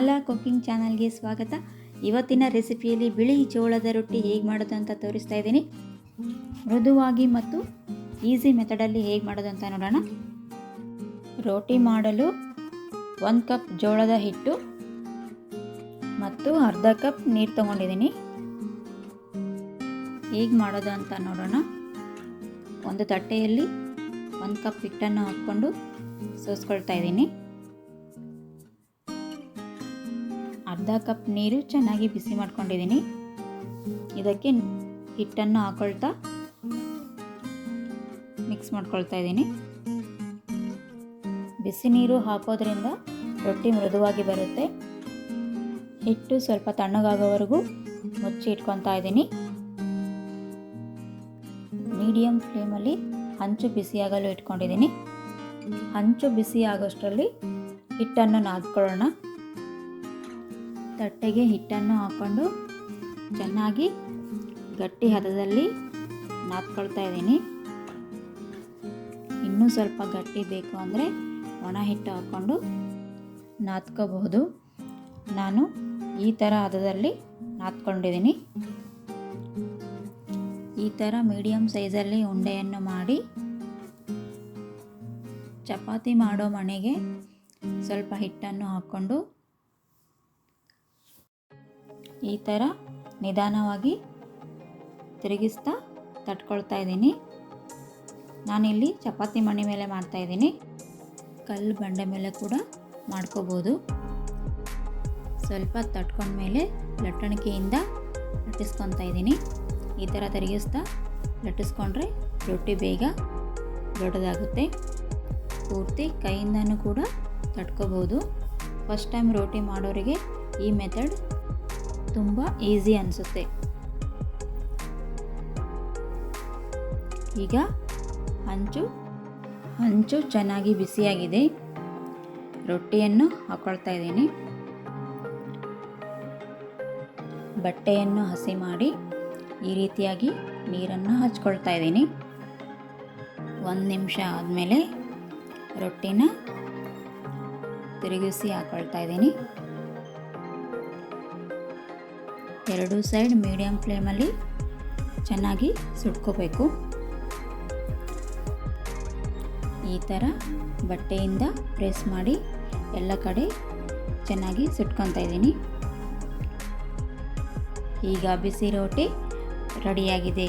Mala cooking ಚಾನಲ್ಗೆ ಸ್ವಾಗತ. ಇವತ್ತಿನ ರೆಸಿಪಿಯಲ್ಲಿ ಬಿಳಿ ಜೋಳದ ರೊಟ್ಟಿ ಹೇಗೆ ಮಾಡೋದು ಅಂತ ತೋರಿಸ್ತಾ ಇದ್ದೀನಿ. ಮೃದುವಾಗಿ ಮತ್ತು ಈಸಿ ಮೆಥಡಲ್ಲಿ ಹೇಗೆ ಮಾಡೋದು ಅಂತ ನೋಡೋಣ. ರೋಟಿ ಮಾಡಲು 1 ಕಪ್ ಜೋಳದ ಹಿಟ್ಟು ಮತ್ತು ಅರ್ಧ ಕಪ್ ನೀರು ತಗೊಂಡಿದ್ದೀನಿ. ಹೇಗೆ ಮಾಡೋದು ಅಂತ ನೋಡೋಣ. ಒಂದು ತಟ್ಟೆಯಲ್ಲಿ 1 ಕಪ್ ಹಿಟ್ಟನ್ನು ಹಾಕ್ಕೊಂಡು ಸೋಸ್ಕೊಳ್ತಾ ಇದ್ದೀನಿ. ಅರ್ಧ ಕಪ್ ನೀರು ಚೆನ್ನಾಗಿ ಬಿಸಿ ಮಾಡ್ಕೊಂಡಿದ್ದೀನಿ. ಇದಕ್ಕೆ ಹಿಟ್ಟನ್ನು ಹಾಕೊಳ್ತಾ ಮಿಕ್ಸ್ ಮಾಡ್ಕೊಳ್ತಾ ಇದ್ದೀನಿ. ಬಿಸಿ ನೀರು ಹಾಕೋದ್ರಿಂದ ರೊಟ್ಟಿ ಮೃದುವಾಗಿ ಬರುತ್ತೆ. ಹಿಟ್ಟು ಸ್ವಲ್ಪ ತಣ್ಣಗಾಗೋವರೆಗೂ ಮುಚ್ಚಿ ಇಟ್ಕೊತಾ ಇದ್ದೀನಿ. ಮೀಡಿಯಂ ಫ್ಲೇಮಲ್ಲಿ ಹಂಚು ಬಿಸಿಯಾಗಲು ಇಟ್ಕೊಂಡಿದ್ದೀನಿ. ಹಂಚು ಬಿಸಿ ಆಗೋಷ್ಟರಲ್ಲಿ ಹಿಟ್ಟನ್ನು ನಾದ್ಕೊಳ್ಳೋಣ. ತಟ್ಟೆಗೆ ಹಿಟ್ಟನ್ನು ಹಾಕ್ಕೊಂಡು ಚೆನ್ನಾಗಿ ಗಟ್ಟಿ ಹದದಲ್ಲಿ ನಾದ್ಕೊಳ್ತಾ ಇದ್ದೀನಿ. ಇನ್ನೂ ಸ್ವಲ್ಪ ಗಟ್ಟಿ ಬೇಕು ಅಂದರೆ ಒಣ ಹಿಟ್ಟು ಹಾಕ್ಕೊಂಡು ನಾದ್ಕೋಬಹುದು. ನಾನು ಈ ಥರ ಹದದಲ್ಲಿ ನಾದ್ಕೊಂಡಿದ್ದೀನಿ. ಈ ಥರ ಮೀಡಿಯಮ್ ಸೈಜಲ್ಲಿ ಉಂಡೆಯನ್ನು ಮಾಡಿ ಚಪಾತಿ ಮಾಡೋ ಮಣೆಗೆ ಸ್ವಲ್ಪ ಹಿಟ್ಟನ್ನು ಹಾಕ್ಕೊಂಡು ಈ ಥರ ನಿಧಾನವಾಗಿ ತಿರುಗಿಸ್ತಾ ತಟ್ಕೊಳ್ತಾ ಇದ್ದೀನಿ. ನಾನಿಲ್ಲಿ ಚಪಾತಿ ಮಣೆ ಮೇಲೆ ಮಾಡ್ತಾಯಿದ್ದೀನಿ. ಕಲ್ಲು ಬಂಡೆ ಮೇಲೆ ಕೂಡ ಮಾಡ್ಕೋಬೋದು. ಸ್ವಲ್ಪ ತಟ್ಕೊಂಡ್ಮೇಲೆ ಲಟ್ಟಣಿಕೆಯಿಂದ ಲಟ್ಟಿಸ್ಕೊತಾ ಇದ್ದೀನಿ. ಈ ಥರ ತಿರುಗಿಸ್ತಾ ಲಟ್ಟಿಸ್ಕೊಂಡ್ರೆ ರೊಟ್ಟಿ ಬೇಗ ದೊಡ್ಡದಾಗುತ್ತೆ. ಪೂರ್ತಿ ಕೈಯಿಂದನೂ ಕೂಡ ತಟ್ಕೋಬೋದು. ಫಸ್ಟ್ ಟೈಮ್ ರೋಟಿ ಮಾಡೋರಿಗೆ ಈ ಮೆಥಡ್ ತುಂಬ ಈಸಿ ಅನಿಸುತ್ತೆ. ಈಗ ಹಂಚು ಚೆನ್ನಾಗಿ ಬಿಸಿಯಾಗಿದೆ. ರೊಟ್ಟಿಯನ್ನು ಹಾಕ್ಕೊಳ್ತಾ ಇದ್ದೀನಿ. ಬಟ್ಟೆಯನ್ನು ಹಸಿ ಮಾಡಿ ಈ ರೀತಿಯಾಗಿ ನೀರನ್ನು ಹಚ್ಕೊಳ್ತಾ ಇದ್ದೀನಿ. 1 ನಿಮಿಷ ಆದಮೇಲೆ ರೊಟ್ಟಿನ ತಿರುಗಿಸಿ ಹಾಕ್ಕೊಳ್ತಾ ಇದ್ದೀನಿ. 2 ಸೈಡ್ ಮೀಡಿಯಮ್ ಫ್ಲೇಮಲ್ಲಿ ಚೆನ್ನಾಗಿ ಸುಟ್ಕೋಬೇಕು. ಈ ಥರ ಬಟ್ಟೆಯಿಂದ ಪ್ರೆಸ್ ಮಾಡಿ ಎಲ್ಲ ಕಡೆ ಚೆನ್ನಾಗಿ ಸುಟ್ಕೊತಾ ಇದ್ದೀನಿ. ಈಗ ಬಿಸಿ ರೋಟಿ ರೆಡಿಯಾಗಿದೆ.